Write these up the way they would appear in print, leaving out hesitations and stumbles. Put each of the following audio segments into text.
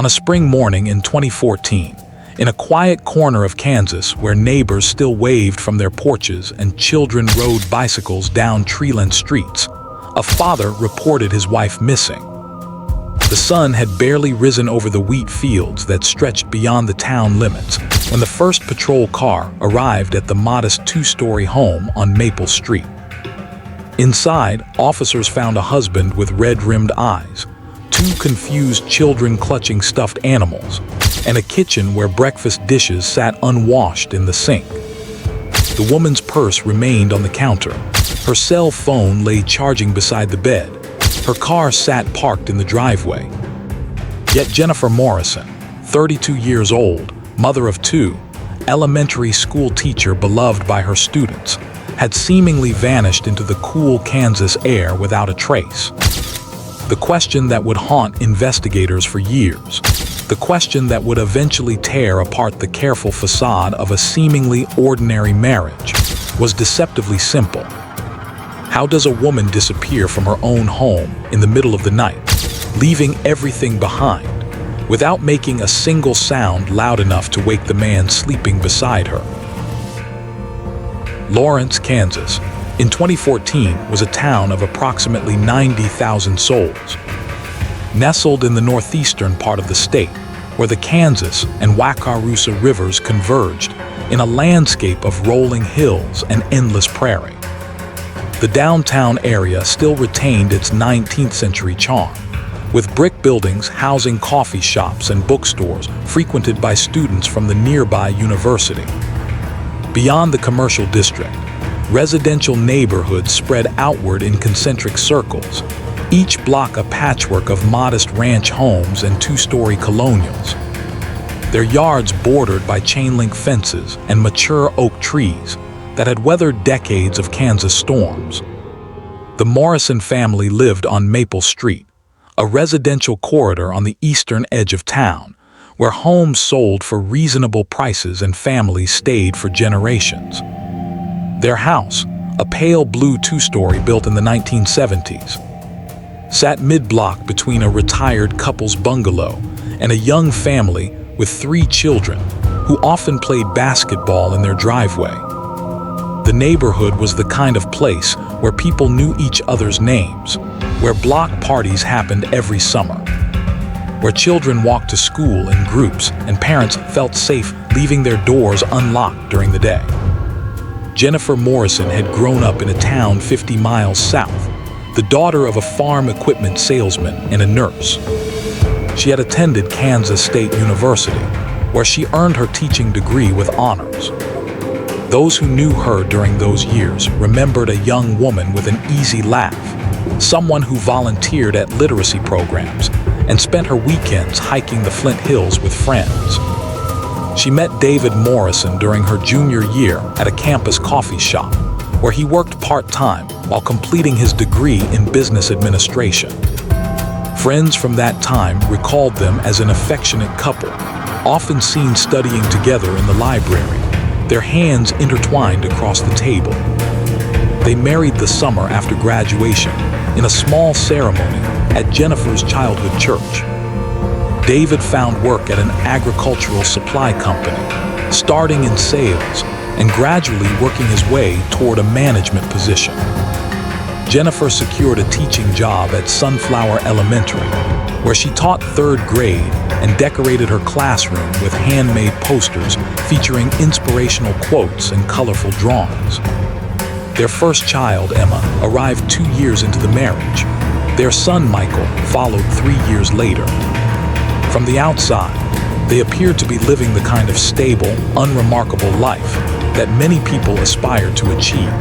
On a spring morning in 2014, in a quiet corner of Kansas where neighbors still waved from their porches and children rode bicycles down tree-lined streets, a father reported his wife missing. The sun had barely risen over the wheat fields that stretched beyond the town limits when the first patrol car arrived at the modest two-story home on Maple Street. Inside, officers found a husband with red-rimmed eyes, two confused children clutching stuffed animals, and a kitchen where breakfast dishes sat unwashed in the sink. The woman's purse remained on the counter. Her cell phone lay charging beside the bed. Her car sat parked in the driveway. Yet Jennifer Morrison, 32 years old, mother of two, elementary school teacher beloved by her students, had seemingly vanished into the cool Kansas air without a trace. The question that would haunt investigators for years, the question that would eventually tear apart the careful facade of a seemingly ordinary marriage, was deceptively simple. How does a woman disappear from her own home in the middle of the night, leaving everything behind, without making a single sound loud enough to wake the man sleeping beside her? Lawrence, Kansas, in 2014 was a town of approximately 90,000 souls. Nestled in the northeastern part of the state, where the Kansas and Wakarusa rivers converged in a landscape of rolling hills and endless prairie. The downtown area still retained its 19th century charm, with brick buildings housing coffee shops and bookstores frequented by students from the nearby university. Beyond the commercial district, residential neighborhoods spread outward in concentric circles, each block a patchwork of modest ranch homes and two-story colonials. Their yards bordered by chain-link fences and mature oak trees that had weathered decades of Kansas storms. The Morrison family lived on Maple Street, a residential corridor on the eastern edge of town, where homes sold for reasonable prices and families stayed for generations. Their house, a pale blue two-story built in the 1970s, sat mid-block between a retired couple's bungalow and a young family with 3 children who often played basketball in their driveway. The neighborhood was the kind of place where people knew each other's names, where block parties happened every summer, where children walked to school in groups and parents felt safe leaving their doors unlocked during the day. Jennifer Morrison had grown up in a town 50 miles south, the daughter of a farm equipment salesman and a nurse. She had attended Kansas State University, where she earned her teaching degree with honors. Those who knew her during those years remembered a young woman with an easy laugh, someone who volunteered at literacy programs and spent her weekends hiking the Flint Hills with friends. She met David Morrison during her junior year at a campus coffee shop, where he worked part-time while completing his degree in business administration. Friends from that time recalled them as an affectionate couple, often seen studying together in the library, their hands intertwined across the table. They married the summer after graduation in a small ceremony at Jennifer's childhood church. David found work at an agricultural supply company, starting in sales and gradually working his way toward a management position. Jennifer secured a teaching job at Sunflower Elementary, where she taught 3rd grade and decorated her classroom with handmade posters featuring inspirational quotes and colorful drawings. Their first child, Emma, arrived 2 years into the marriage. Their son, Michael, followed 3 years later. From the outside, they appeared to be living the kind of stable, unremarkable life that many people aspire to achieve.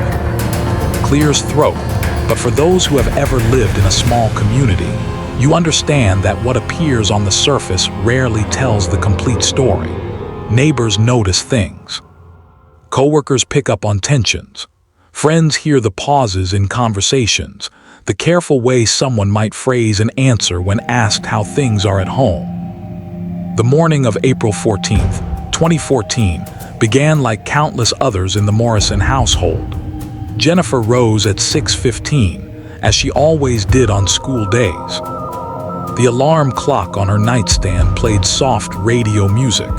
Clear as throat, but for those who have ever lived in a small community, you understand that what appears on the surface rarely tells the complete story. Neighbors notice things. Coworkers pick up on tensions. Friends hear the pauses in conversations, the careful way someone might phrase an answer when asked how things are at home. The morning of April 14th, 2014, began like countless others in the Morrison household. Jennifer rose at 6:15, as she always did on school days. The alarm clock on her nightstand played soft radio music.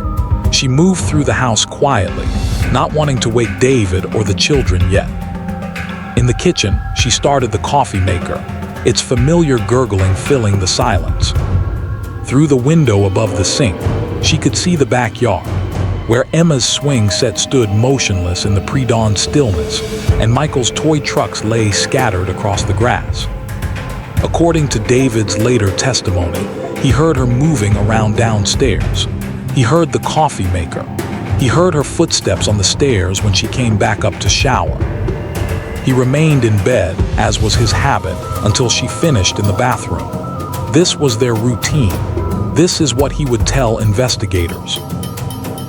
She moved through the house quietly, not wanting to wake David or the children yet. In the kitchen, she started the coffee maker, its familiar gurgling filling the silence. Through the window above the sink, she could see the backyard, where Emma's swing set stood motionless in the pre-dawn stillness, and Michael's toy trucks lay scattered across the grass. According to David's later testimony, he heard her moving around downstairs. He heard the coffee maker. He heard her footsteps on the stairs when she came back up to shower. He remained in bed, as was his habit, until she finished in the bathroom. This was their routine. This is what he would tell investigators.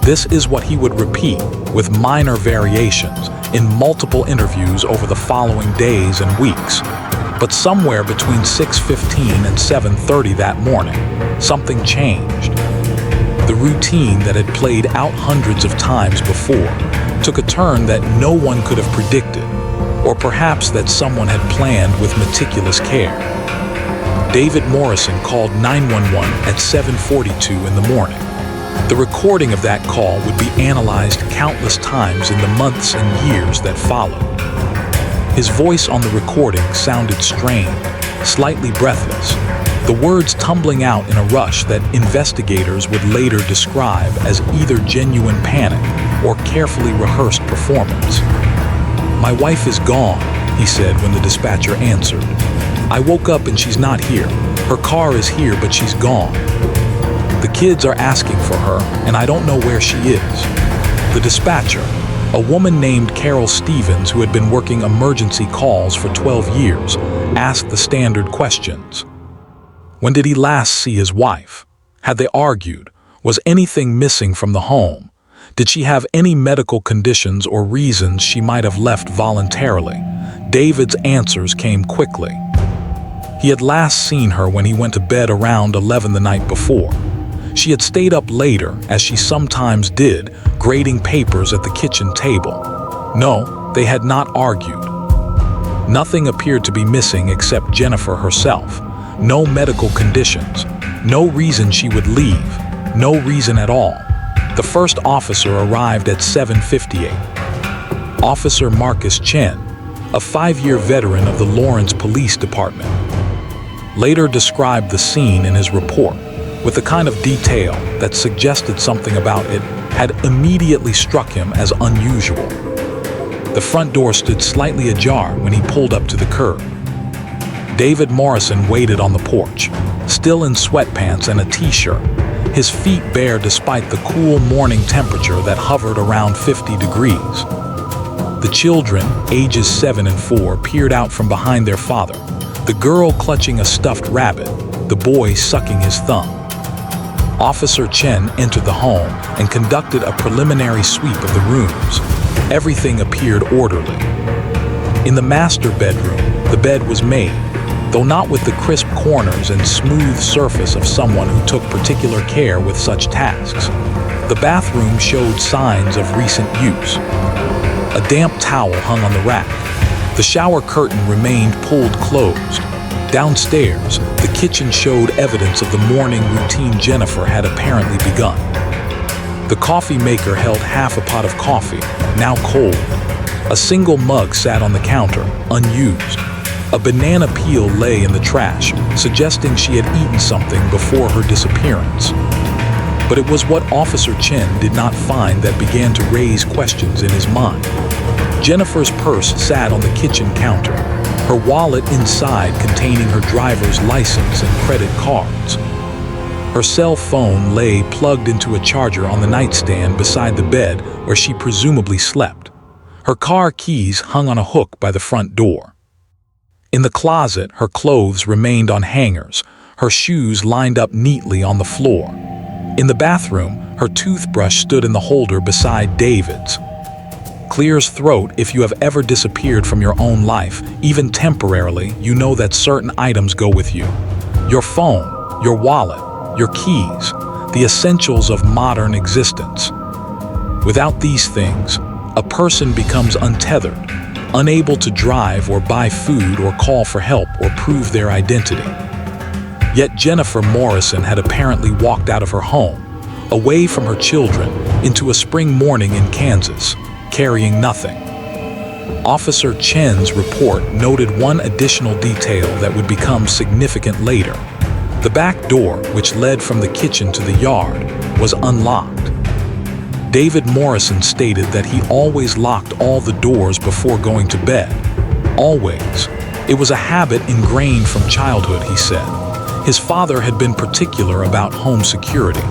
This is what he would repeat, with minor variations, in multiple interviews over the following days and weeks. But somewhere between 6:15 and 7:30 that morning, something changed. The routine that had played out hundreds of times before took a turn that no one could have predicted, or perhaps that someone had planned with meticulous care. David Morrison called 911 at 7:42 in the morning. The recording of that call would be analyzed countless times in the months and years that followed. His voice on the recording sounded strained, slightly breathless, the words tumbling out in a rush that investigators would later describe as either genuine panic or carefully rehearsed performance. "My wife is gone," he said when the dispatcher answered. "I woke up and she's not here. Her car is here, but she's gone. The kids are asking for her, and I don't know where she is." The dispatcher, a woman named Carol Stevens who had been working emergency calls for 12 years, asked the standard questions. When did he last see his wife? Had they argued? Was anything missing from the home? Did she have any medical conditions or reasons she might have left voluntarily? David's answers came quickly. He had last seen her when he went to bed around 11 the night before. She had stayed up later, as she sometimes did, grading papers at the kitchen table. No, they had not argued. Nothing appeared to be missing except Jennifer herself. No medical conditions. No reason she would leave. No reason at all. The first officer arrived at 7:58. Officer Marcus Chen, a 5-year veteran of the Lawrence Police Department, later described the scene in his report with the kind of detail that suggested something about it had immediately struck him as unusual. The front door stood slightly ajar when he pulled up to the curb. David Morrison waited on the porch, still in sweatpants and a t-shirt, his feet bare despite the cool morning temperature that hovered around 50 degrees. The children, ages 7 and 4, peered out from behind their father, the girl clutching a stuffed rabbit, the boy sucking his thumb. Officer Chen entered the home and conducted a preliminary sweep of the rooms. Everything appeared orderly. In the master bedroom, the bed was made, though not with the crisp corners and smooth surface of someone who took particular care with such tasks. The bathroom showed signs of recent use. A damp towel hung on the rack. The shower curtain remained pulled closed. Downstairs, the kitchen showed evidence of the morning routine Jennifer had apparently begun. The coffee maker held half a pot of coffee, now cold. A single mug sat on the counter, unused. A banana peel lay in the trash, suggesting she had eaten something before her disappearance. But it was what Officer Chen did not find that began to raise questions in his mind. Jennifer's purse sat on the kitchen counter, her wallet inside containing her driver's license and credit cards. Her cell phone lay plugged into a charger on the nightstand beside the bed where she presumably slept. Her car keys hung on a hook by the front door. In the closet, her clothes remained on hangers, her shoes lined up neatly on the floor. In the bathroom, her toothbrush stood in the holder beside David's. Clear as throat, if you have ever disappeared from your own life, even temporarily, you know that certain items go with you. Your phone, your wallet, your keys, the essentials of modern existence. Without these things, a person becomes untethered, unable to drive or buy food or call for help or prove their identity. Yet Jennifer Morrison had apparently walked out of her home, away from her children, into a spring morning in Kansas, carrying nothing. Officer Chen's report noted one additional detail that would become significant later. The back door, which led from the kitchen to the yard, was unlocked. David Morrison stated that he always locked all the doors before going to bed. Always. It was a habit ingrained from childhood, he said. His father had been particular about home security.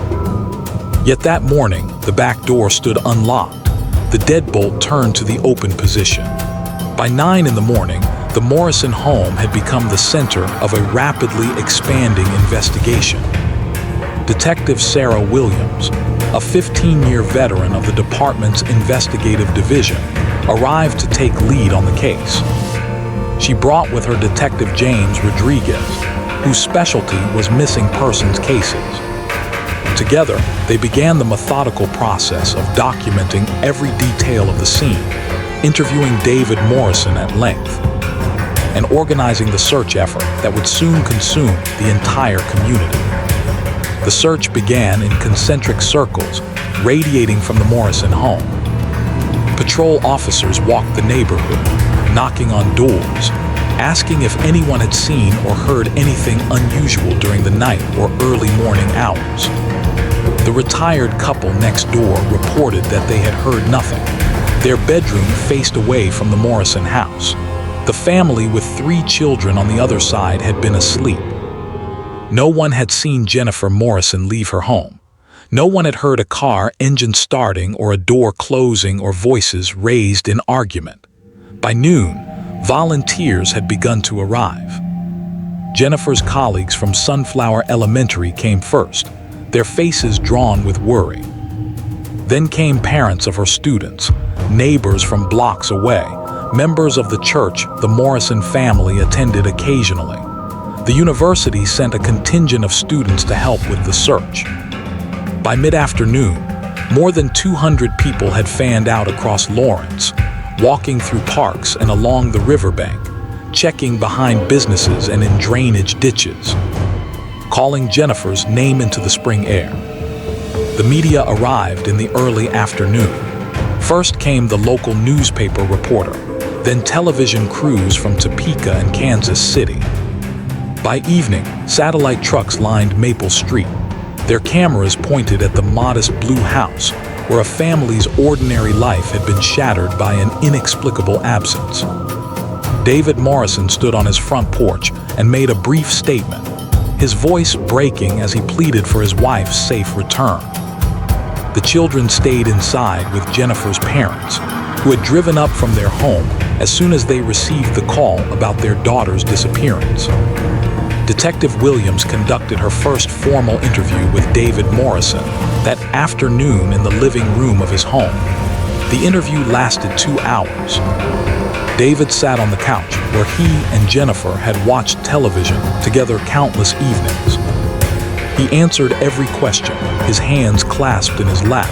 Yet that morning, the back door stood unlocked. The deadbolt turned to the open position. By 9 in the morning, the Morrison home had become the center of a rapidly expanding investigation. Detective Sarah Williams, a 15-year veteran of the department's investigative division, arrived to take lead on the case. She brought with her Detective James Rodriguez, whose specialty was missing persons cases. Together, they began the methodical process of documenting every detail of the scene, interviewing David Morrison at length, and organizing the search effort that would soon consume the entire community. The search began in concentric circles, radiating from the Morrison home. Patrol officers walked the neighborhood, knocking on doors, asking if anyone had seen or heard anything unusual during the night or early morning hours. The retired couple next door reported that they had heard nothing. Their bedroom faced away from the Morrison house. The family with 3 children on the other side had been asleep. No one had seen Jennifer Morrison leave her home. No one had heard a car engine starting or a door closing or voices raised in argument. By noon, volunteers had begun to arrive. Jennifer's colleagues from Sunflower Elementary came first, their faces drawn with worry. Then came parents of her students, neighbors from blocks away, members of the church the Morrison family attended occasionally. The university sent a contingent of students to help with the search. By mid-afternoon, more than 200 people had fanned out across Lawrence, walking through parks and along the riverbank, checking behind businesses and in drainage ditches, calling Jennifer's name into the spring air. The media arrived in the early afternoon. First came the local newspaper reporter, then television crews from Topeka and Kansas City. By evening, satellite trucks lined Maple Street, their cameras pointed at the modest blue house where a family's ordinary life had been shattered by an inexplicable absence. David Morrison stood on his front porch and made a brief statement, his voice breaking as he pleaded for his wife's safe return. The children stayed inside with Jennifer's parents, who had driven up from their home as soon as they received the call about their daughter's disappearance. Detective Williams conducted her first formal interview with David Morrison that afternoon in the living room of his home. The interview lasted 2 hours. David sat on the couch where he and Jennifer had watched television together countless evenings. He answered every question, his hands clasped in his lap,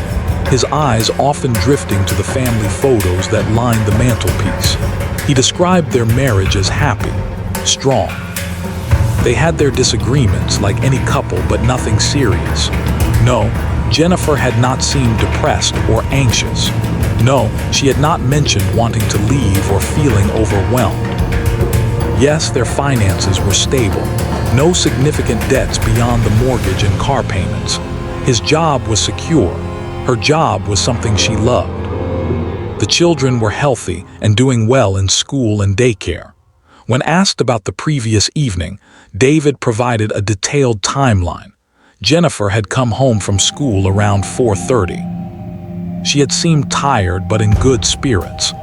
his eyes often drifting to the family photos that lined the mantelpiece. He described their marriage as happy, strong. They had their disagreements like any couple, but nothing serious. No, Jennifer had not seemed depressed or anxious. No, she had not mentioned wanting to leave or feeling overwhelmed. Yes, their finances were stable. No significant debts beyond the mortgage and car payments. His job was secure. Her job was something she loved. The children were healthy and doing well in school and daycare. When asked about the previous evening, David provided a detailed timeline. Jennifer had come home from school around 4:30. She had seemed tired but in good spirits.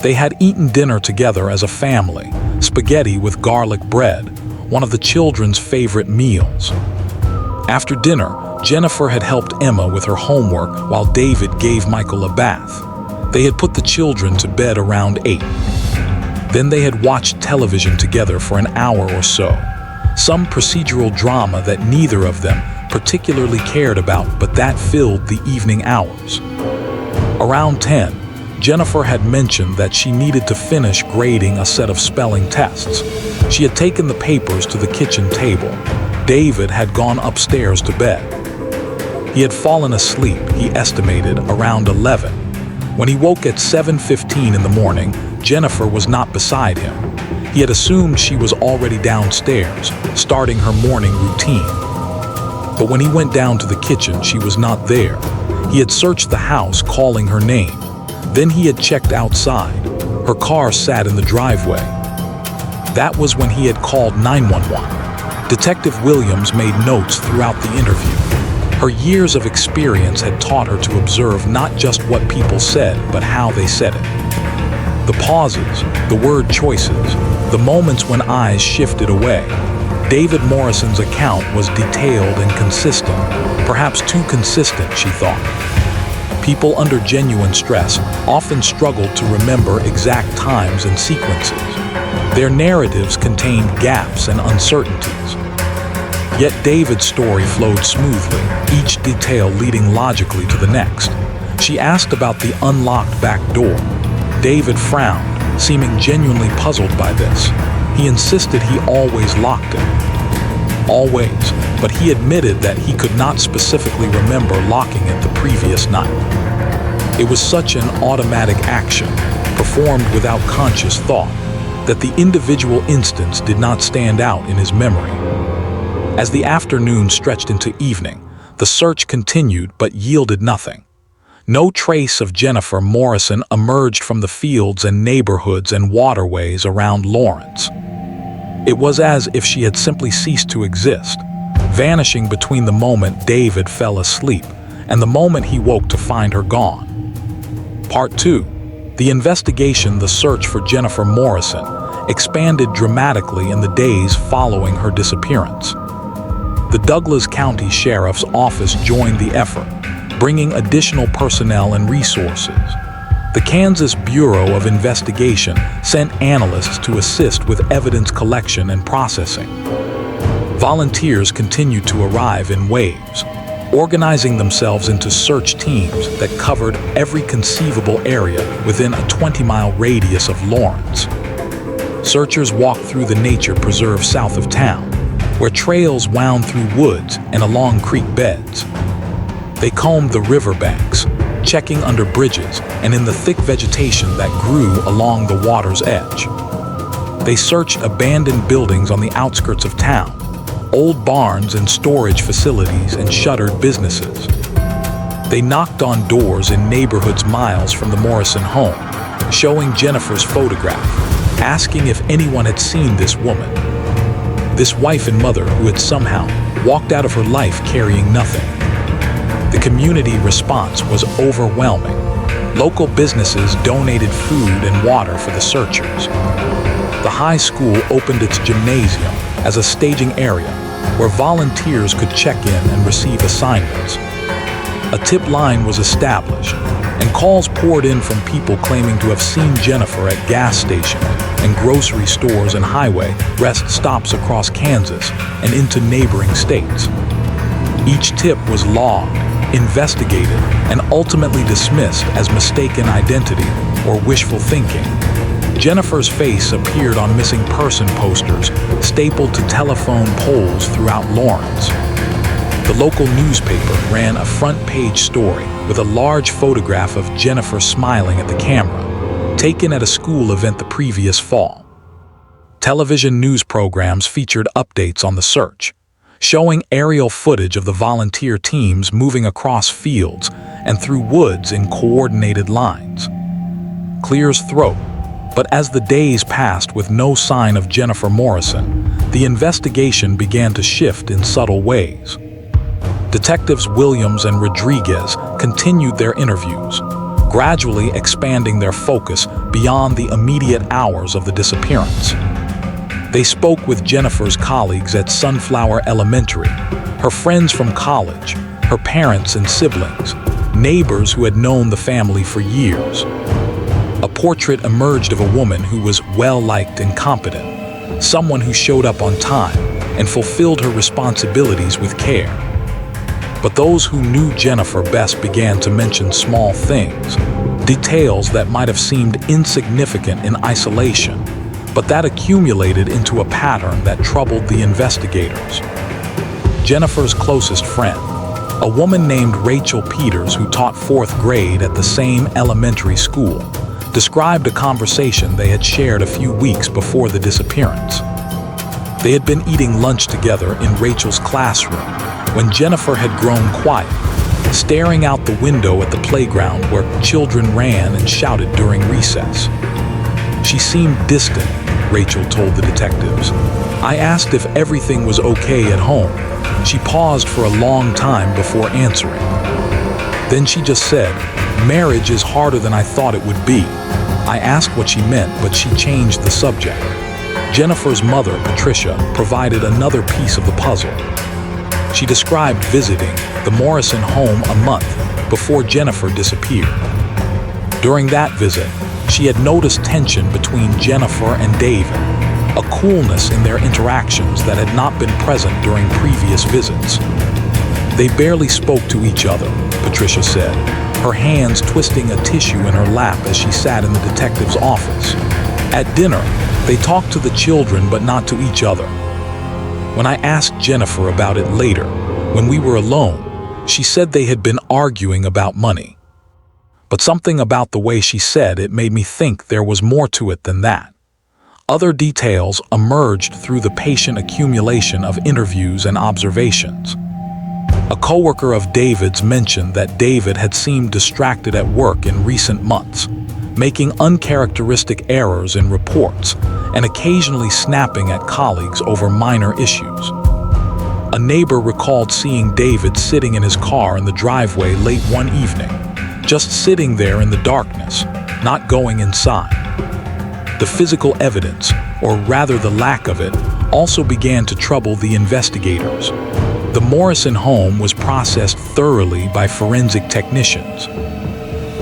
They had eaten dinner together as a family, spaghetti with garlic bread, one of the children's favorite meals. After dinner, Jennifer had helped Emma with her homework while David gave Michael a bath. They had put the children to bed around 8. Then they had watched television together for an hour or so, some procedural drama that neither of them particularly cared about, but that filled the evening hours. Around 10, Jennifer had mentioned that she needed to finish grading a set of spelling tests. She had taken the papers to the kitchen table. David had gone upstairs to bed. He had fallen asleep, he estimated, around 11. When he woke at 7:15 in the morning, Jennifer was not beside him. He had assumed she was already downstairs, starting her morning routine. But when he went down to the kitchen, she was not there. He had searched the house, calling her name. Then he had checked outside. Her car sat in the driveway. That was when he had called 911. Detective Williams made notes throughout the interview. Her years of experience had taught her to observe not just what people said, but how they said it. The pauses, the word choices, the moments when eyes shifted away. David Morrison's account was detailed and consistent, perhaps too consistent, she thought. People under genuine stress often struggled to remember exact times and sequences. Their narratives contained gaps and uncertainties. Yet David's story flowed smoothly, each detail leading logically to the next. She asked about the unlocked back door. David frowned, seeming genuinely puzzled by this. He insisted he always locked it. Always, but he admitted that he could not specifically remember locking it the previous night. It was such an automatic action, performed without conscious thought, that the individual instance did not stand out in his memory. As the afternoon stretched into evening, the search continued but yielded nothing. No trace of Jennifer Morrison emerged from the fields and neighborhoods and waterways around Lawrence. It was as if she had simply ceased to exist, vanishing between the moment David fell asleep and the moment he woke to find her gone. Part 2. The investigation, the search for Jennifer Morrison, expanded dramatically in the days following her disappearance. The Douglas County Sheriff's Office joined the effort, bringing additional personnel and resources. The Kansas Bureau of Investigation sent analysts to assist with evidence collection and processing. Volunteers continued to arrive in waves, organizing themselves into search teams that covered every conceivable area within a 20-mile radius of Lawrence. Searchers walked through the nature preserve south of town, where trails wound through woods and along creek beds. They combed the riverbanks, checking under bridges and in the thick vegetation that grew along the water's edge. They searched abandoned buildings on the outskirts of town, old barns and storage facilities and shuttered businesses. They knocked on doors in neighborhoods miles from the Morrison home, showing Jennifer's photograph, asking if anyone had seen this woman. This wife and mother who had somehow walked out of her life carrying nothing. The community response was overwhelming. Local businesses donated food and water for the searchers. The high school opened its gymnasium as a staging area where volunteers could check in and receive assignments. A tip line was established, and calls poured in from people claiming to have seen Jennifer at gas stations and grocery stores and highway rest stops across Kansas and into neighboring states. Each tip was logged, investigated, and ultimately dismissed as mistaken identity or wishful thinking. Jennifer's face appeared on missing person posters stapled to telephone poles throughout Lawrence. The local newspaper ran a front-page story with a large photograph of Jennifer smiling at the camera, taken at a school event the previous fall. Television news programs featured updates on the search, showing aerial footage of the volunteer teams moving across fields and through woods in coordinated lines. Clear as throat, but as the days passed with no sign of Jennifer Morrison, the investigation began to shift in subtle ways. Detectives Williams and Rodriguez continued their interviews, gradually expanding their focus beyond the immediate hours of the disappearance. They spoke with Jennifer's colleagues at Sunflower Elementary, her friends from college, her parents and siblings, neighbors who had known the family for years. A portrait emerged of a woman who was well-liked and competent, someone who showed up on time and fulfilled her responsibilities with care. But those who knew Jennifer best began to mention small things, details that might have seemed insignificant in isolation, but that accumulated into a pattern that troubled the investigators. Jennifer's closest friend, a woman named Rachel Peters who taught fourth grade at the same elementary school, described a conversation they had shared a few weeks before the disappearance. They had been eating lunch together in Rachel's classroom when Jennifer had grown quiet, staring out the window at the playground where children ran and shouted during recess. She seemed distant, Rachel told the detectives. I asked if everything was okay at home. She paused for a long time before answering. Then she just said, "Marriage is harder than I thought it would be." I asked what she meant, but she changed the subject. Jennifer's mother, Patricia, provided another piece of the puzzle. She described visiting the Morrison home a month before Jennifer disappeared. During that visit, she had noticed tension between Jennifer and David, a coolness in their interactions that had not been present during previous visits. They barely spoke to each other, Patricia said, her hands twisting a tissue in her lap as she sat in the detective's office. At dinner, they talked to the children but not to each other. When I asked Jennifer about it later, when we were alone, she said they had been arguing about money. But something about the way she said it made me think there was more to it than that. Other details emerged through the patient accumulation of interviews and observations. A coworker of David's mentioned that David had seemed distracted at work in recent months, making uncharacteristic errors in reports and occasionally snapping at colleagues over minor issues. A neighbor recalled seeing David sitting in his car in the driveway late one evening, just sitting there in the darkness, not going inside. The physical evidence, or rather the lack of it, also began to trouble the investigators. The Morrison home was processed thoroughly by forensic technicians.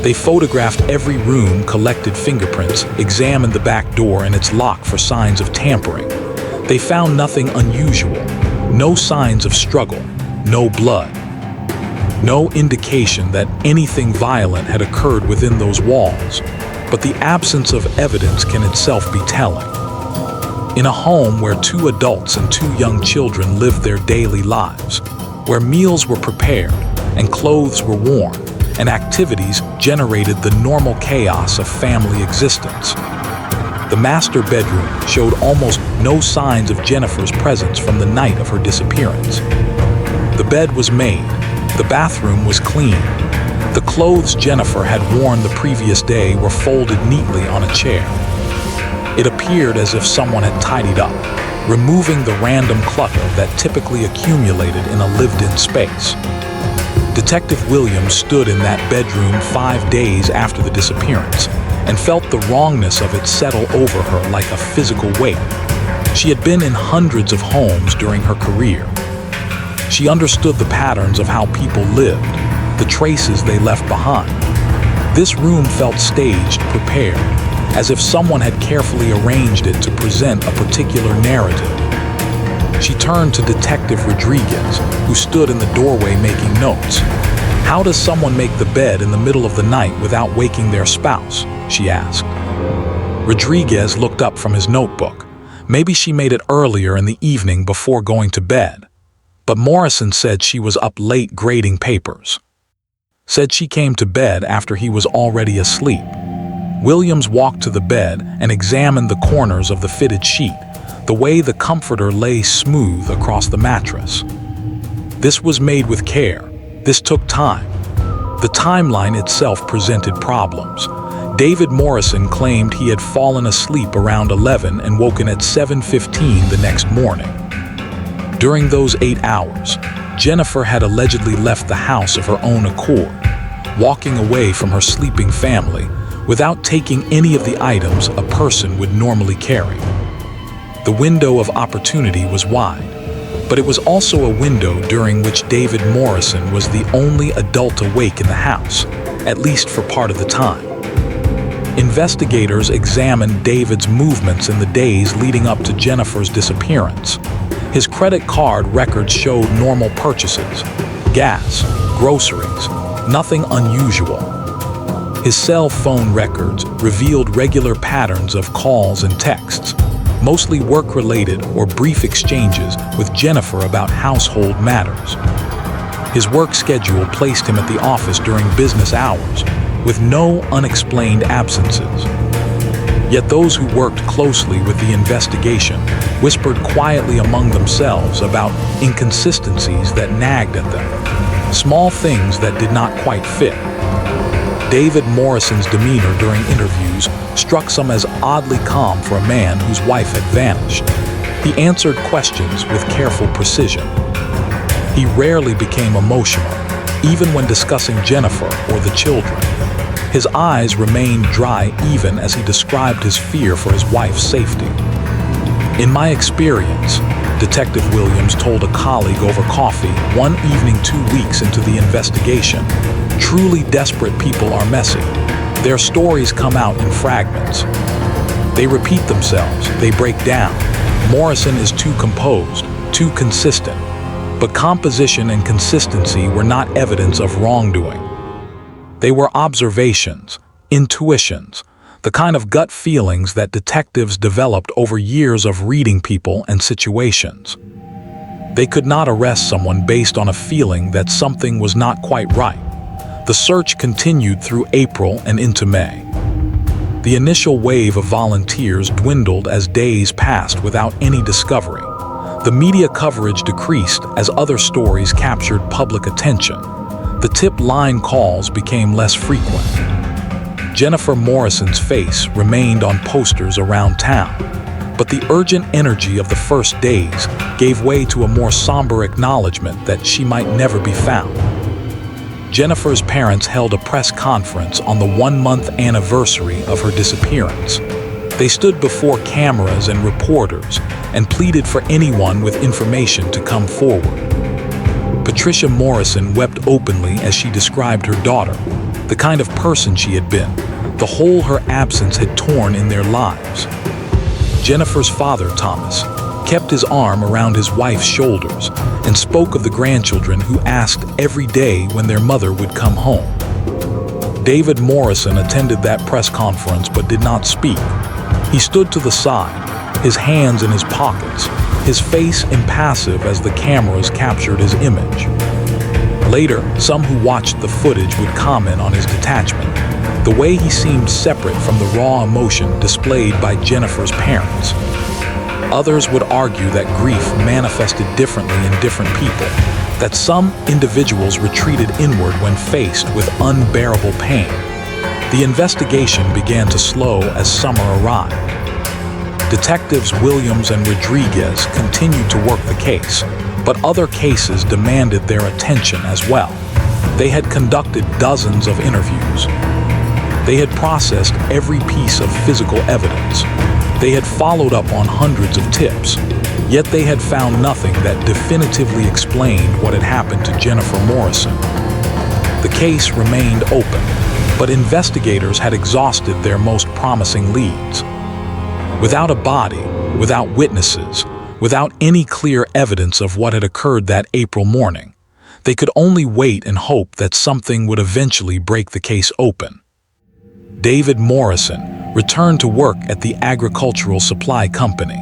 They photographed every room, collected fingerprints, examined the back door and its lock for signs of tampering. They found nothing unusual, no signs of struggle, no blood. No indication that anything violent had occurred within those walls, but the absence of evidence can itself be telling. In a home where 2 adults and 2 young children lived their daily lives, where meals were prepared and clothes were worn, and activities generated the normal chaos of family existence. The master bedroom showed almost no signs of Jennifer's presence from the night of her disappearance. The bed was made, the bathroom was clean. The clothes Jennifer had worn the previous day were folded neatly on a chair. It appeared as if someone had tidied up, removing the random clutter that typically accumulated in a lived-in space. Detective Williams stood in that bedroom 5 days after the disappearance and felt the wrongness of it settle over her like a physical weight. She had been in hundreds of homes during her career. She understood the patterns of how people lived, the traces they left behind. This room felt staged, prepared, as if someone had carefully arranged it to present a particular narrative. She turned to Detective Rodriguez, who stood in the doorway making notes. "How does someone make the bed in the middle of the night without waking their spouse?" she asked. Rodriguez looked up from his notebook. Maybe she made it earlier in the evening before going to bed. But Morrison said she was up late grading papers. Said she came to bed after he was already asleep. Williams walked to the bed and examined the corners of the fitted sheet, the way the comforter lay smooth across the mattress. This was made with care. This took time. The timeline itself presented problems. David Morrison claimed he had fallen asleep around 11 and woken at 7:15 the next morning. During those 8 hours, Jennifer had allegedly left the house of her own accord, walking away from her sleeping family without taking any of the items a person would normally carry. The window of opportunity was wide, but it was also a window during which David Morrison was the only adult awake in the house, at least for part of the time. Investigators examined David's movements in the days leading up to Jennifer's disappearance. His credit card records showed normal purchases, gas, groceries, nothing unusual. His cell phone records revealed regular patterns of calls and texts, mostly work-related or brief exchanges with Jennifer about household matters. His work schedule placed him at the office during business hours, with no unexplained absences. Yet those who worked closely with the investigation whispered quietly among themselves about inconsistencies that nagged at them, small things that did not quite fit. David Morrison's demeanor during interviews struck some as oddly calm for a man whose wife had vanished. He answered questions with careful precision. He rarely became emotional, even when discussing Jennifer or the children. His eyes remained dry even as he described his fear for his wife's safety. "In my experience," Detective Williams told a colleague over coffee one evening 2 weeks into the investigation, "truly desperate people are messy. Their stories come out in fragments. They repeat themselves, they break down. Morrison is too composed, too consistent." But composition and consistency were not evidence of wrongdoing. They were observations, intuitions, the kind of gut feelings that detectives developed over years of reading people and situations. They could not arrest someone based on a feeling that something was not quite right. The search continued through April and into May. The initial wave of volunteers dwindled as days passed without any discovery. The media coverage decreased as other stories captured public attention. The tip line calls became less frequent. Jennifer Morrison's face remained on posters around town, but the urgent energy of the first days gave way to a more somber acknowledgement that she might never be found. Jennifer's parents held a press conference on the 1-month anniversary of her disappearance. They stood before cameras and reporters and pleaded for anyone with information to come forward. Patricia Morrison wept openly as she described her daughter, the kind of person she had been, the hole her absence had torn in their lives. Jennifer's father, Thomas, kept his arm around his wife's shoulders and spoke of the grandchildren who asked every day when their mother would come home. David Morrison attended that press conference but did not speak. He stood to the side, his hands in his pockets, his face impassive as the cameras captured his image. Later, some who watched the footage would comment on his detachment, the way he seemed separate from the raw emotion displayed by Jennifer's parents. Others would argue that grief manifested differently in different people, that some individuals retreated inward when faced with unbearable pain. The investigation began to slow as summer arrived. Detectives Williams and Rodriguez continued to work the case, but other cases demanded their attention as well. They had conducted dozens of interviews. They had processed every piece of physical evidence. They had followed up on hundreds of tips, yet they had found nothing that definitively explained what had happened to Jennifer Morrison. The case remained open, but investigators had exhausted their most promising leads. Without a body, without witnesses, without any clear evidence of what had occurred that April morning, they could only wait and hope that something would eventually break the case open. David Morrison returned to work at the agricultural supply company.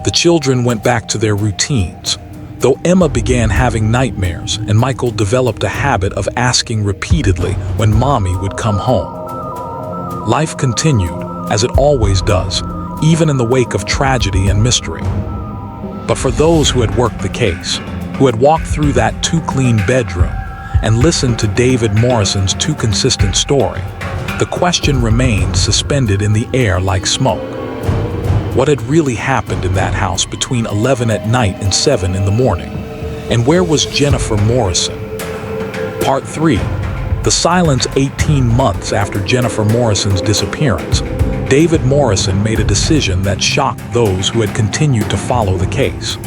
The children went back to their routines, though Emma began having nightmares and Michael developed a habit of asking repeatedly when Mommy would come home. Life continued, as it always does, even in the wake of tragedy and mystery. But for those who had worked the case, who had walked through that too-clean bedroom and listened to David Morrison's too consistent story, the question remained suspended in the air like smoke. What had really happened in that house between 11 at night and 7 in the morning? And where was Jennifer Morrison? Part 3. The silence 18 months after Jennifer Morrison's disappearance. David Morrison made a decision that shocked those who had continued to follow the case.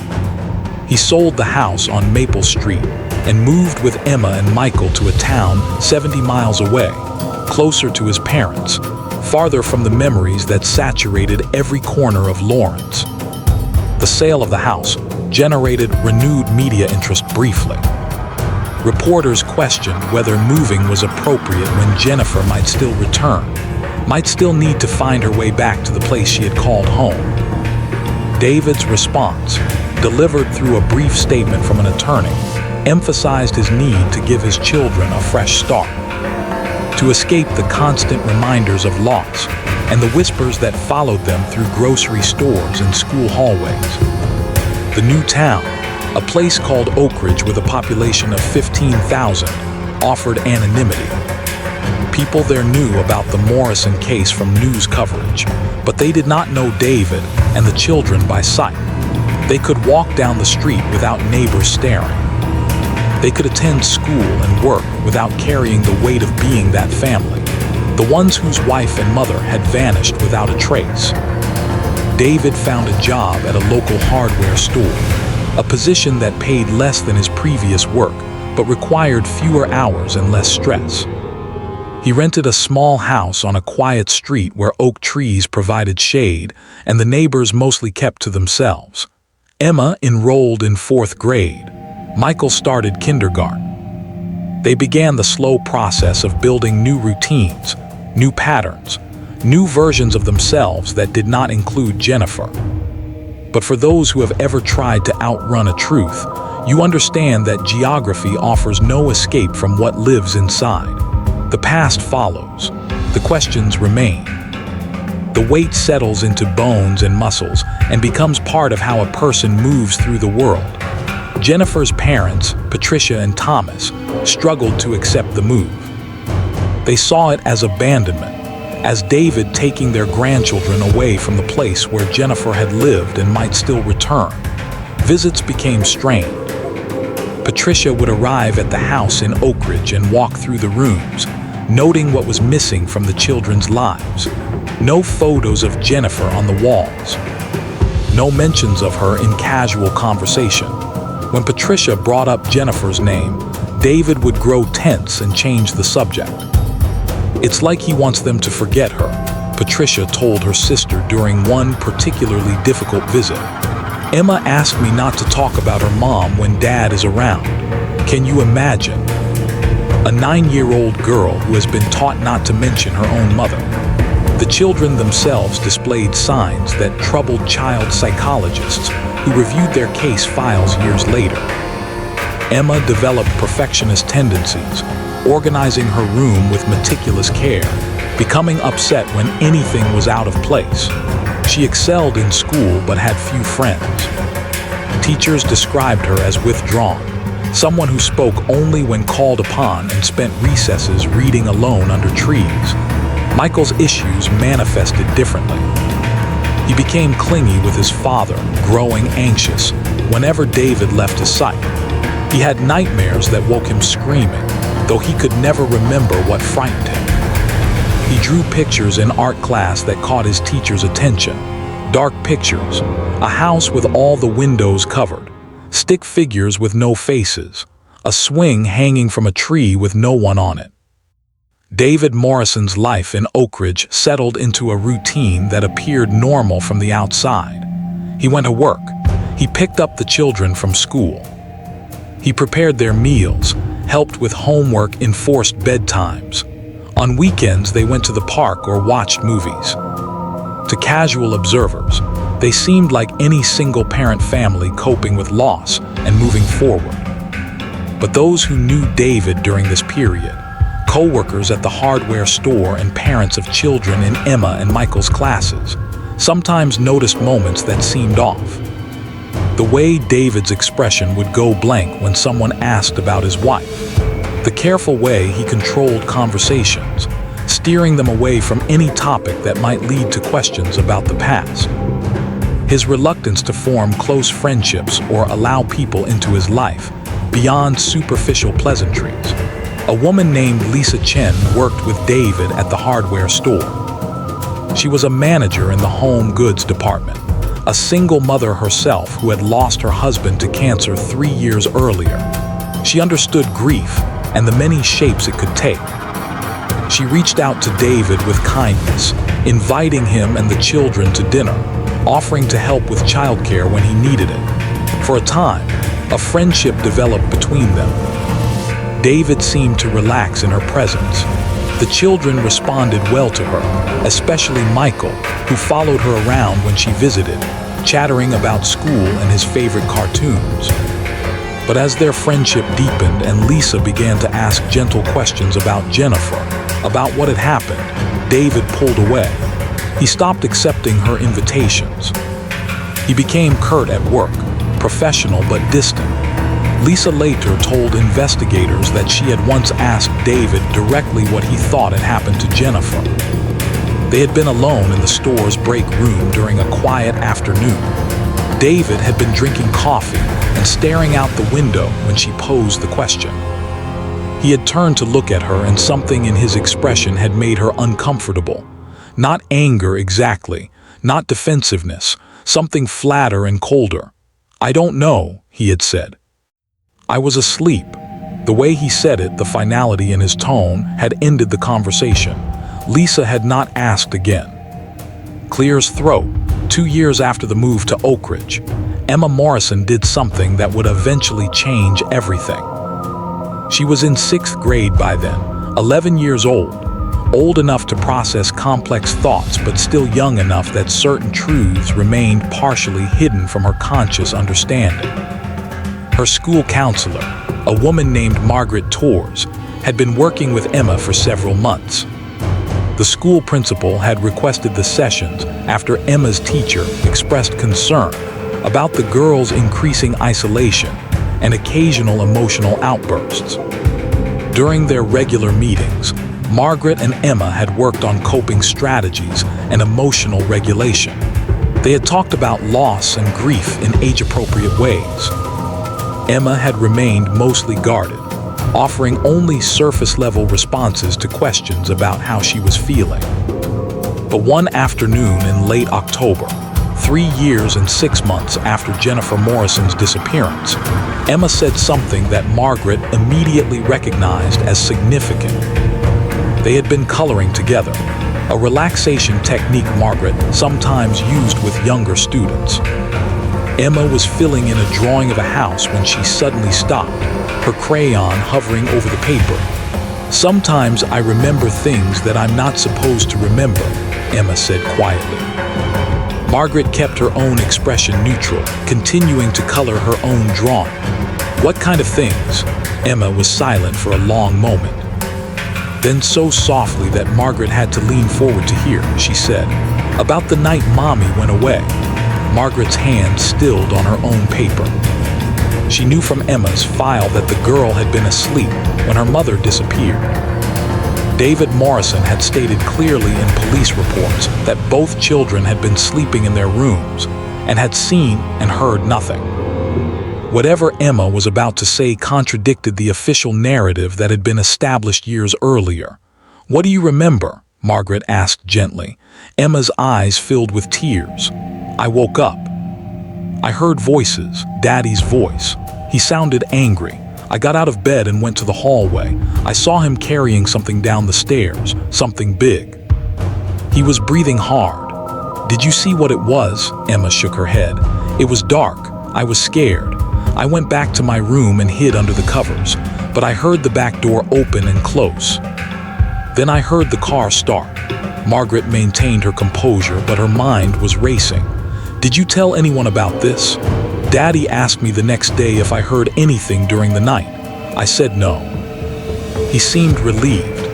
He sold the house on Maple Street and moved with Emma and Michael to a town 70 miles away, closer to his parents, farther from the memories that saturated every corner of Lawrence. The sale of the house generated renewed media interest briefly. Reporters questioned whether moving was appropriate when Jennifer might still return, might still need to find her way back to the place she had called home. David's response, delivered through a brief statement from an attorney, emphasized his need to give his children a fresh start, to escape the constant reminders of loss and the whispers that followed them through grocery stores and school hallways. The new town, a place called Oak Ridge with a population of 15,000, offered anonymity. People there knew about the Morrison case from news coverage, but they did not know David and the children by sight. They could walk down the street without neighbors staring. They could attend school and work without carrying the weight of being that family, the ones whose wife and mother had vanished without a trace. David found a job at a local hardware store, a position that paid less than his previous work, but required fewer hours and less stress. He rented a small house on a quiet street where oak trees provided shade and the neighbors mostly kept to themselves. Emma enrolled in 4th grade. Michael started kindergarten. They began the slow process of building new routines, new patterns, new versions of themselves that did not include Jennifer. But for those who have ever tried to outrun a truth, you understand that geography offers no escape from what lives inside. The past follows. The questions remain. The weight settles into bones and muscles and becomes part of how a person moves through the world. Jennifer's parents, Patricia and Thomas, struggled to accept the move. They saw it as abandonment, as David taking their grandchildren away from the place where Jennifer had lived and might still return. Visits became strained. Patricia would arrive at the house in Oak Ridge and walk through the rooms, noting what was missing from the children's lives. No photos of Jennifer on the walls. No mentions of her in casual conversation. When Patricia brought up Jennifer's name, David would grow tense and change the subject. "It's like he wants them to forget her," Patricia told her sister during one particularly difficult visit. "Emma asked me not to talk about her mom when Dad is around. Can you imagine?" A 9-year-old girl who has been taught not to mention her own mother. The children themselves displayed signs that troubled child psychologists who reviewed their case files years later. Emma developed perfectionist tendencies, organizing her room with meticulous care, becoming upset when anything was out of place. She excelled in school but had few friends. Teachers described her as withdrawn, someone who spoke only when called upon and spent recesses reading alone under trees. Michael's issues manifested differently. He became clingy with his father, growing anxious whenever David left his sight. He had nightmares that woke him screaming, though he could never remember what frightened him. He drew pictures in art class that caught his teacher's attention. Dark pictures, a house with all the windows covered, stick figures with no faces, a swing hanging from a tree with no one on it. David Morrison's life in Oak Ridge settled into a routine that appeared normal from the outside. He went to work. He picked up the children from school. He prepared their meals, helped with homework, enforced bedtimes. On weekends, they went to the park or watched movies. To casual observers, they seemed like any single-parent family coping with loss and moving forward. But those who knew David during this period, co-workers at the hardware store and parents of children in Emma and Michael's classes, sometimes noticed moments that seemed off. The way David's expression would go blank when someone asked about his wife. The careful way he controlled conversations, steering them away from any topic that might lead to questions about the past. His reluctance to form close friendships or allow people into his life beyond superficial pleasantries. A woman named Lisa Chen worked with David at the hardware store. She was a manager in the home goods department, a single mother herself who had lost her husband to cancer 3 years earlier. She understood grief and the many shapes it could take. She reached out to David with kindness, inviting him and the children to dinner, offering to help with childcare when he needed it. For a time, a friendship developed between them. David seemed to relax in her presence. The children responded well to her, especially Michael, who followed her around when she visited, chattering about school and his favorite cartoons. But as their friendship deepened and Lisa began to ask gentle questions about Jennifer, about what had happened, David pulled away. He stopped accepting her invitations. He became curt at work, professional but distant. Lisa later told investigators that she had once asked David directly what he thought had happened to Jennifer. They had been alone in the store's break room during a quiet afternoon. David had been drinking coffee and staring out the window when she posed the question. He had turned to look at her, and something in his expression had made her uncomfortable. Not anger exactly, not defensiveness, something flatter and colder. "I don't know," he had said. "I was asleep." The way he said it, the finality in his tone, had ended the conversation. Lisa had not asked again. Clear as throat, 2 years after the move to Oak Ridge, Emma Morrison did something that would eventually change everything. She was in 6th grade by then, 11 years old enough to process complex thoughts but still young enough that certain truths remained partially hidden from her conscious understanding. Her school counselor, a woman named Margaret Torres, had been working with Emma for several months. The school principal had requested the sessions after Emma's teacher expressed concern about the girl's increasing isolation and occasional emotional outbursts. During their regular meetings, Margaret and Emma had worked on coping strategies and emotional regulation. They had talked about loss and grief in age-appropriate ways. Emma had remained mostly guarded, offering only surface-level responses to questions about how she was feeling. But one afternoon in late October, 3 years and 6 months after Jennifer Morrison's disappearance, Emma said something that Margaret immediately recognized as significant. They had been coloring together, a relaxation technique Margaret sometimes used with younger students. Emma was filling in a drawing of a house when she suddenly stopped, her crayon hovering over the paper. "Sometimes I remember things that I'm not supposed to remember," Emma said quietly. Margaret kept her own expression neutral, continuing to color her own drawing. "What kind of things?" Emma was silent for a long moment. Then so softly that Margaret had to lean forward to hear, she said, "About the night Mommy went away." Margaret's hand stilled on her own paper. She knew from Emma's file that the girl had been asleep when her mother disappeared. David Morrison had stated clearly in police reports that both children had been sleeping in their rooms and had seen and heard nothing. Whatever Emma was about to say contradicted the official narrative that had been established years earlier. "What do you remember?" Margaret asked gently. Emma's eyes filled with tears. "I woke up. I heard voices, Daddy's voice. He sounded angry. I got out of bed and went to the hallway. I saw him carrying something down the stairs, something big. He was breathing hard." "Did you see what it was?" Emma shook her head. "It was dark. I was scared. I went back to my room and hid under the covers, but I heard the back door open and close. Then I heard the car start." Margaret maintained her composure, but her mind was racing. "Did you tell anyone about this?" "Daddy asked me the next day if I heard anything during the night. I said no." He seemed relieved.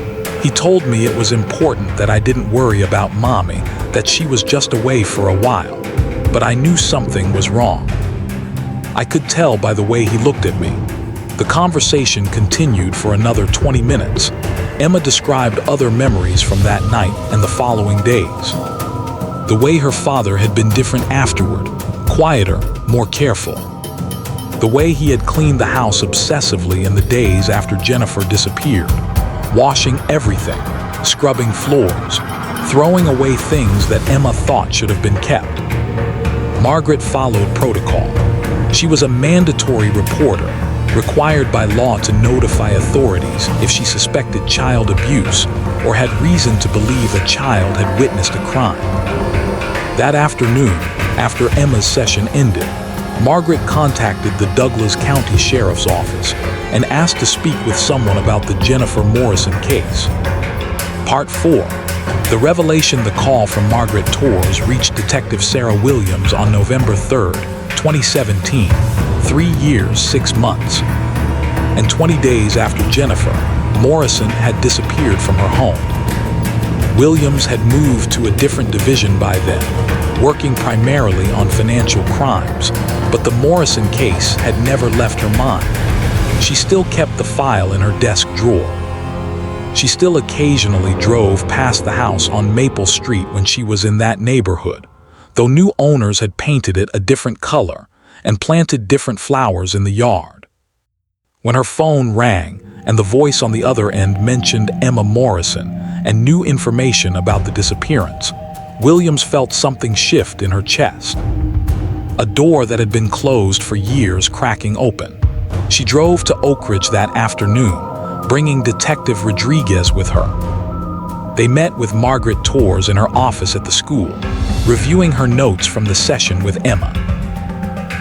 "He told me it was important that I didn't worry about Mommy, that she was just away for a while. But I knew something was wrong. I could tell by the way he looked at me." The conversation continued for another 20 minutes. Emma described other memories from that night and the following days. The way her father had been different afterward, quieter, more careful. The way he had cleaned the house obsessively in the days after Jennifer disappeared, washing everything, scrubbing floors, throwing away things that Emma thought should have been kept. Margaret followed protocol. She was a mandatory reporter, required by law to notify authorities if she suspected child abuse or had reason to believe a child had witnessed a crime. That afternoon, after Emma's session ended, Margaret contacted the Douglas County Sheriff's Office and asked to speak with someone about the Jennifer Morrison case. Part 4. The revelation the call from Margaret Torres reached Detective Sarah Williams on November 3, 2017, 3 years, 6 months. And 20 days after Jennifer, Morrison had disappeared from her home. Williams had moved to a different division by then, working primarily on financial crimes, but the Morrison case had never left her mind. She still kept the file in her desk drawer. She still occasionally drove past the house on Maple Street when she was in that neighborhood, though new owners had painted it a different color and planted different flowers in the yard. When her phone rang and the voice on the other end mentioned Emma Morrison and new information about the disappearance, Williams felt something shift in her chest. A door that had been closed for years cracking open. She drove to Oak Ridge that afternoon, bringing Detective Rodriguez with her. They met with Margaret Torres in her office at the school, reviewing her notes from the session with Emma.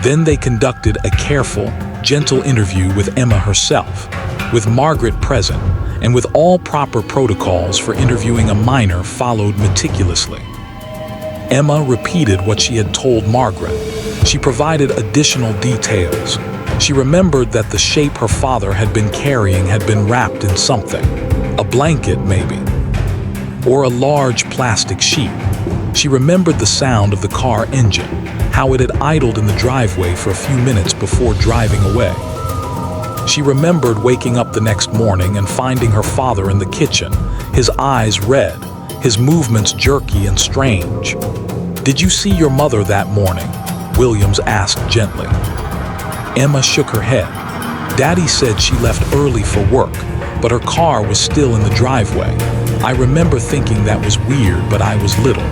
Then they conducted a careful, gentle interview with Emma herself, with Margaret present, and with all proper protocols for interviewing a minor followed meticulously. Emma repeated what she had told Margaret. She provided additional details. She remembered that the shape her father had been carrying had been wrapped in something, a blanket maybe, or a large plastic sheet. She remembered the sound of the car engine, how it had idled in the driveway for a few minutes before driving away. She remembered waking up the next morning and finding her father in the kitchen, his eyes red, his movements jerky and strange. "Did you see your mother that morning?" Williams asked gently. Emma shook her head. "Daddy said she left early for work, but her car was still in the driveway. I remember thinking that was weird, but I was little.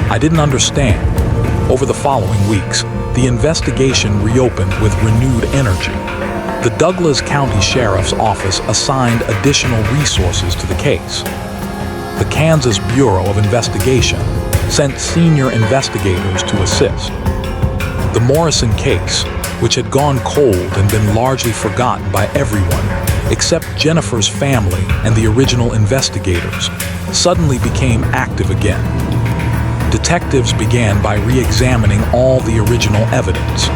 I didn't understand." Over the following weeks, the investigation reopened with renewed energy. The Douglas County Sheriff's Office assigned additional resources to the case. The Kansas Bureau of Investigation sent senior investigators to assist. The Morrison case, which had gone cold and been largely forgotten by everyone except Jennifer's family and the original investigators, suddenly became active again. Detectives began by re-examining all the original evidence.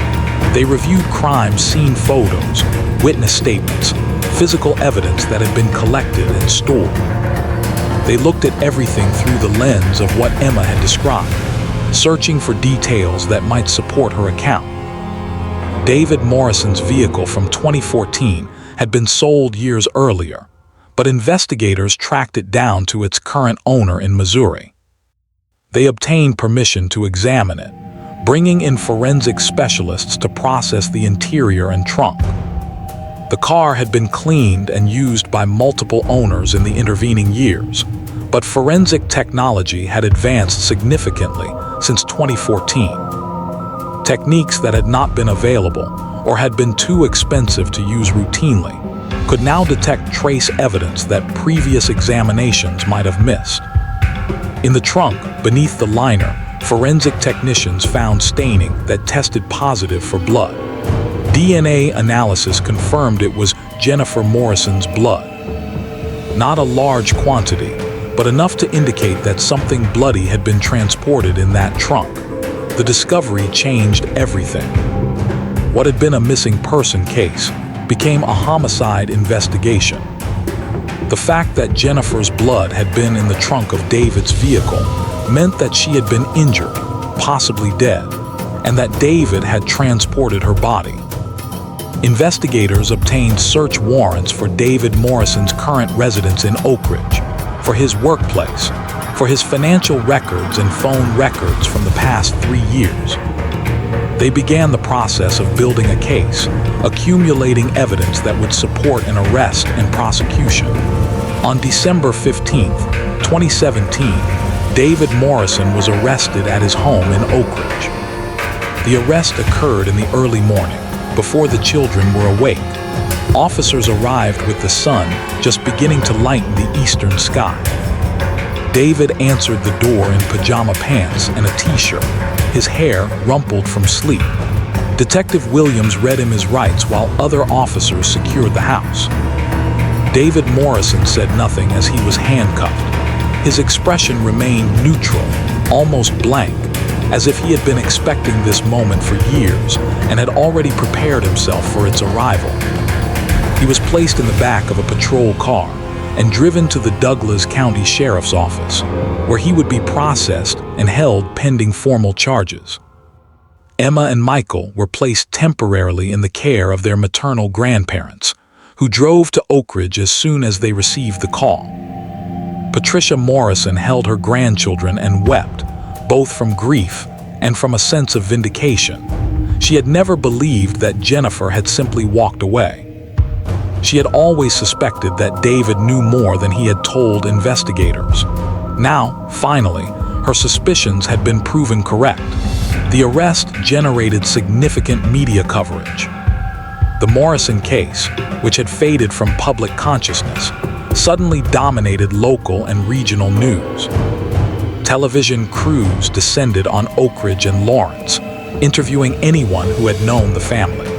They reviewed crime scene photos, witness statements, physical evidence that had been collected and stored. They looked at everything through the lens of what Emma had described, searching for details that might support her account. David Morrison's vehicle from 2014 had been sold years earlier, but investigators tracked it down to its current owner in Missouri. They obtained permission to examine it, bringing in forensic specialists to process the interior and trunk. The car had been cleaned and used by multiple owners in the intervening years, but forensic technology had advanced significantly since 2014. Techniques that had not been available or had been too expensive to use routinely could now detect trace evidence that previous examinations might have missed. In the trunk, beneath the liner, forensic technicians found staining that tested positive for blood. DNA analysis confirmed it was Jennifer Morrison's blood. Not a large quantity, but enough to indicate that something bloody had been transported in that trunk. The discovery changed everything. What had been a missing person case became a homicide investigation. The fact that Jennifer's blood had been in the trunk of David's vehicle meant that she had been injured, possibly dead, and that David had transported her body. Investigators obtained search warrants for David Morrison's current residence in Oak Ridge, for his workplace, for his financial records and phone records from the past 3 years. They began the process of building a case, accumulating evidence that would support an arrest and prosecution. On December 15, 2017, David Morrison was arrested at his home in Oak Ridge. The arrest occurred in the early morning, before the children were awake. Officers arrived with the sun just beginning to lighten the eastern sky. David answered the door in pajama pants and a t-shirt, his hair rumpled from sleep. Detective Williams read him his rights while other officers secured the house. David Morrison said nothing as he was handcuffed. His expression remained neutral, almost blank, as if he had been expecting this moment for years and had already prepared himself for its arrival. He was placed in the back of a patrol car and driven to the Douglas County Sheriff's Office, where he would be processed and held pending formal charges. Emma and Michael were placed temporarily in the care of their maternal grandparents, who drove to Oak Ridge as soon as they received the call. Patricia Morrison held her grandchildren and wept, both from grief and from a sense of vindication. She had never believed that Jennifer had simply walked away. She had always suspected that David knew more than he had told investigators. Now, finally, her suspicions had been proven correct. The arrest generated significant media coverage. The Morrison case, which had faded from public consciousness, suddenly dominated local and regional news. Television crews descended on Oak Ridge and Lawrence, interviewing anyone who had known the family.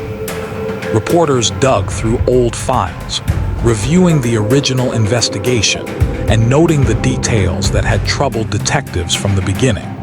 Reporters dug through old files, reviewing the original investigation and noting the details that had troubled detectives from the beginning.